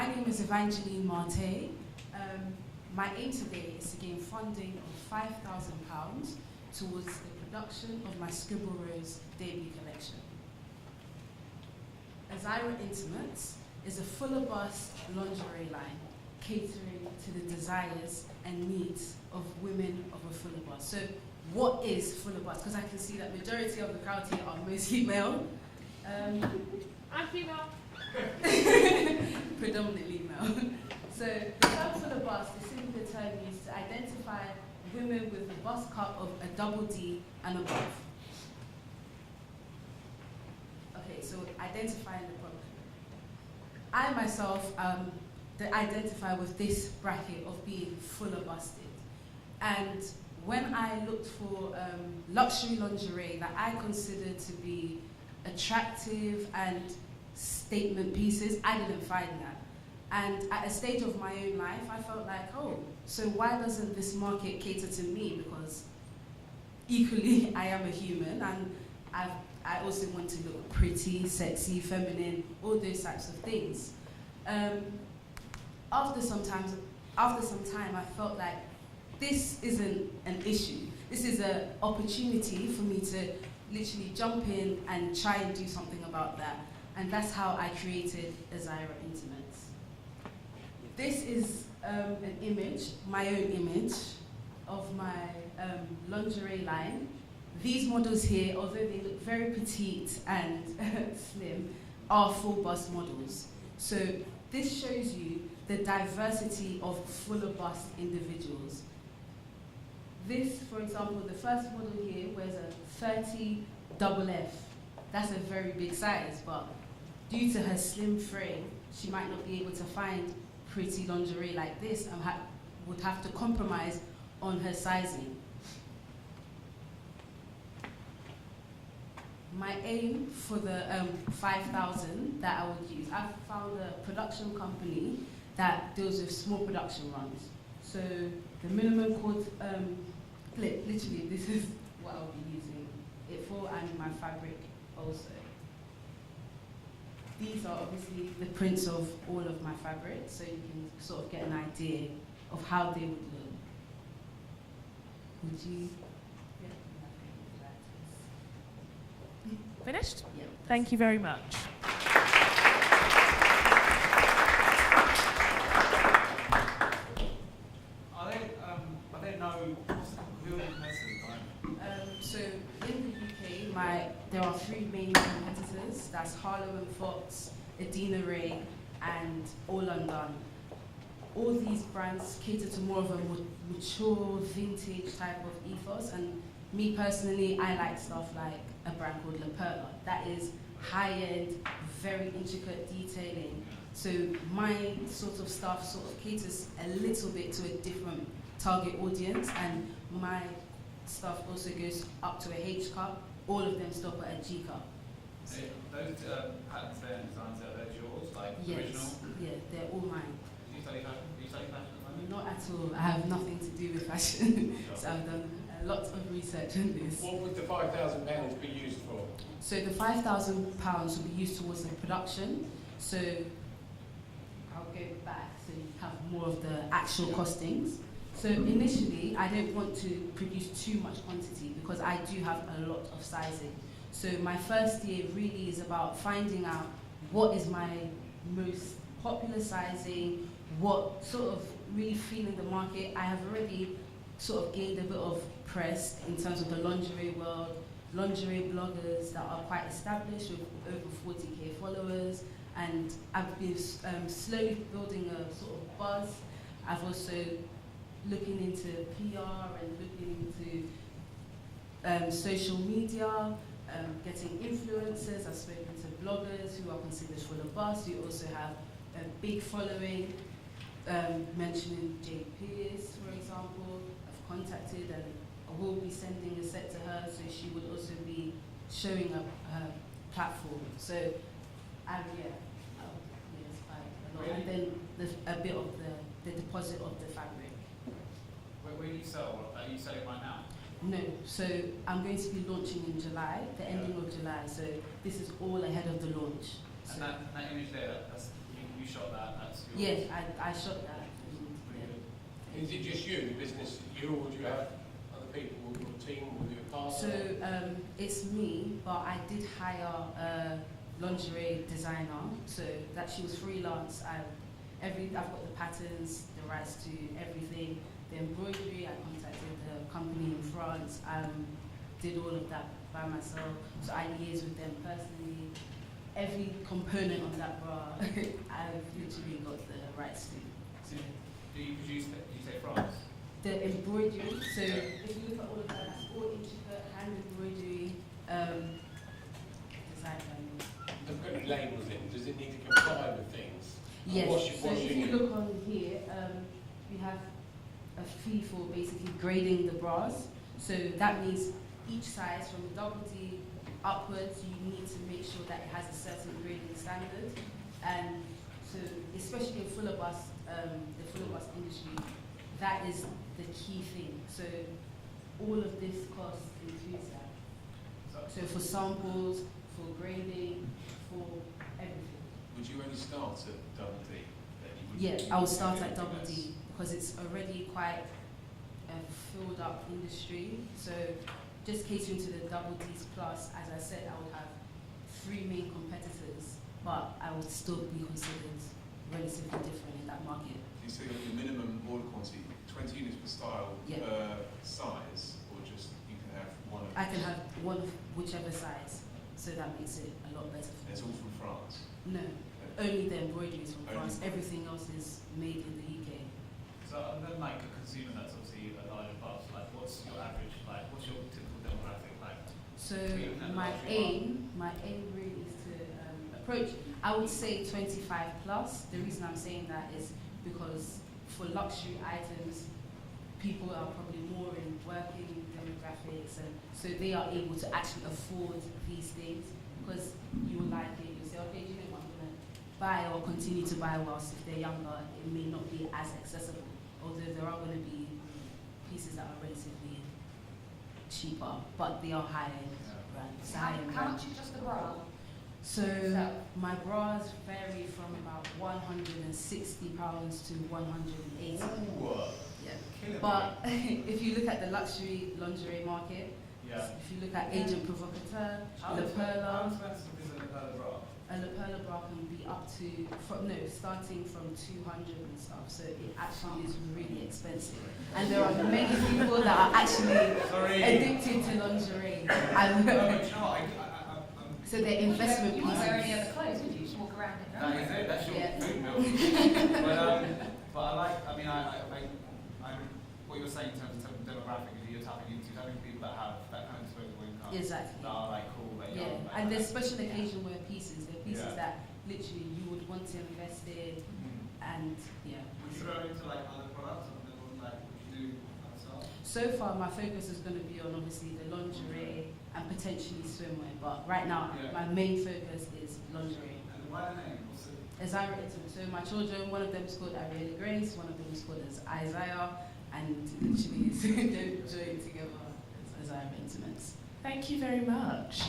My name is Evangeline Marte. My aim today is to gain funding of £5,000 towards the production of my Scribble Rose debut collection. Azaira Intimates is a fuller bust lingerie line catering to the desires and needs of women of a fuller bust. So what is fuller bust? Because I can see that majority of the crowd here are mostly male. I'm female. Predominantly male. So the term fuller bust is simply a term used to identify women with a bust cut of a double D and above. Okay, so identifying the problem. I myself identify with this bracket of being fuller busted. And when I looked for luxury lingerie that I considered to be attractive and statement pieces, I didn't find that. And at a stage of my own life, I felt like, oh, so why doesn't this market cater to me? Because equally, I am a human, and I also want to look pretty, sexy, feminine, all those types of things. After some time, I felt like this isn't an issue. This is an opportunity for me to literally jump in and try and do something about that. And that's how I created Azaira Intimates. This is an image, my own image, of my lingerie line. These models here, although they look very petite and slim, are full bust models. So this shows you the diversity of fuller bust individuals. This, for example, the first model here wears a 30 double F. That's a very big size, but due to her slim frame, she might not be able to find pretty lingerie like this and would have to compromise on her sizing. My aim for the 5,000 that I would use, I've found a production company that deals with small production runs. So the minimum cord, literally this is what I'll be using it for, and my fabric also. These are obviously the prints of all of my fabrics, so you can sort of get an idea of how they would look. Would you? Finished? Yeah. Thank you very much. Are there no real competitors? So in the UK, there are three main competitors. That's Harlow & Fox, Edina Ray, and All Undone. All these brands cater to more of a mature, vintage type of ethos, and me personally, I like stuff like a brand called La Perla. That is high-end, very intricate detailing. So my sort of stuff sort of caters a little bit to a different target audience, and my stuff also goes up to a H cup. All of them stop at a G cup. So those patterns there and designs there, are those yours, like Yes, original? yeah, they're all mine. Do you study fashion? Do you study fashion at the moment? Not at all. I have nothing to do with fashion. So I've done a lot of research on this. What would the £5,000 be used for? So the £5,000 will be used towards the production. So I'll go back so you have more of the actual costings. So initially, I don't want to produce too much quantity because I do have a lot of sizing. So my first year really is about finding out what is my most popular sizing, what sort of really feeling the market. I have already sort of gained a bit of press in terms of the lingerie world, lingerie bloggers that are quite established with over 40k followers, and I've been slowly building a sort of buzz. I've also looking into PR and looking into social media, getting influencers. I've spoken to bloggers who are considered full of buzz. We also have a big following, mentioning Jade Pierce, for example. I've contacted and I will be sending a set to her, so she would also be showing up her platform. So, yes, quite a lot. And then a bit of the deposit of the fabric. Where do you sell? Are you selling right now? No, so I'm going to be launching in July, the ending of July. So this is all ahead of the launch. And that image there, that's you You shot that. That's your. Yes, I shot that. Pretty good. Is it just you, the business, you, or do you have other people with your team, with your partner? So it's me, but I did hire a lingerie designer. So that she was freelance. I've got the patterns, the rights to everything. The embroidery, I contacted the company in France. Did all of that by myself. So I liaise with them personally. Every component of that bra, I've literally got the rights to. So do you produce? Do you say France? The embroidery. So if you look at all of that, that's all intricate hand embroidery. Design. They're putting labels in. Does it need to comply with things? Yes. Washing So if you it. look on here, we have a fee for basically grading the bras. So that means each size from double D upwards, you need to make sure that it has a certain grading standard. And so, especially in the fuller bust industry, that is the key thing. So all of this cost includes that. So for samples, for grading, for everything. Would you only start at double D? Yeah, I will start at double D because it's already quite a filled up industry. So just catering to the double Ds plus, as I said, I would have 3 main competitors, but I would still be considered relatively different in that market. You say your minimum order quantity, 20 units per style per size, or just you can have one of I can have one of whichever size, so that makes it a lot better for me. It's all from France. No, only the embroidery is from Only France. Everything else is made in the UK. So and then like a consumer that's obviously a larger bust, like what's your average, like what's your typical demographic like? So my aim really is to approach, I would say 25 plus. The reason I'm saying that is because for luxury items, people are probably more in working demographics, and so they are able to actually afford these things because you will like it. You say, okay, do you know what, I'm going to buy or continue to buy whilst if they're younger, it may not be as accessible. Although there are going to be pieces that are relatively cheaper, but they are high-end brands. How much is just the bra? So my bras vary from about £160 to 180. Ooh, Yeah. Killing But if you look at the luxury lingerie market, Yeah. if you look at Agent Provocateur, How La expensive Perla, is a Perla bra? a La Perla bra can be up to, starting from 200 and stuff. So it actually is really expensive. And there are many people that are actually Sorry. addicted to lingerie. And so they're investment You wouldn't wear any pieces. other clothes, would you? Just walk around in That is it. That's your Yeah. food bill. But I like. I mean, what you're saying in terms of demographic is you're tapping people that have that kind of disposable income. Exactly. That are like cool. That Yeah, young, and there's special occasion wear pieces. They're pieces Yeah. that literally you would want to invest in, and yeah. Would you go into like other products, or like would you do other stuff? So far, my focus is going to be on obviously the lingerie and potentially swimwear, but right now my main focus is lingerie. And why the name? What's it? Azaira Intimate. So my children, one of them is called Ariella Grace, one of them is called as Azaira, and literally it's joined together as Azaira Intimates. Thank you very much.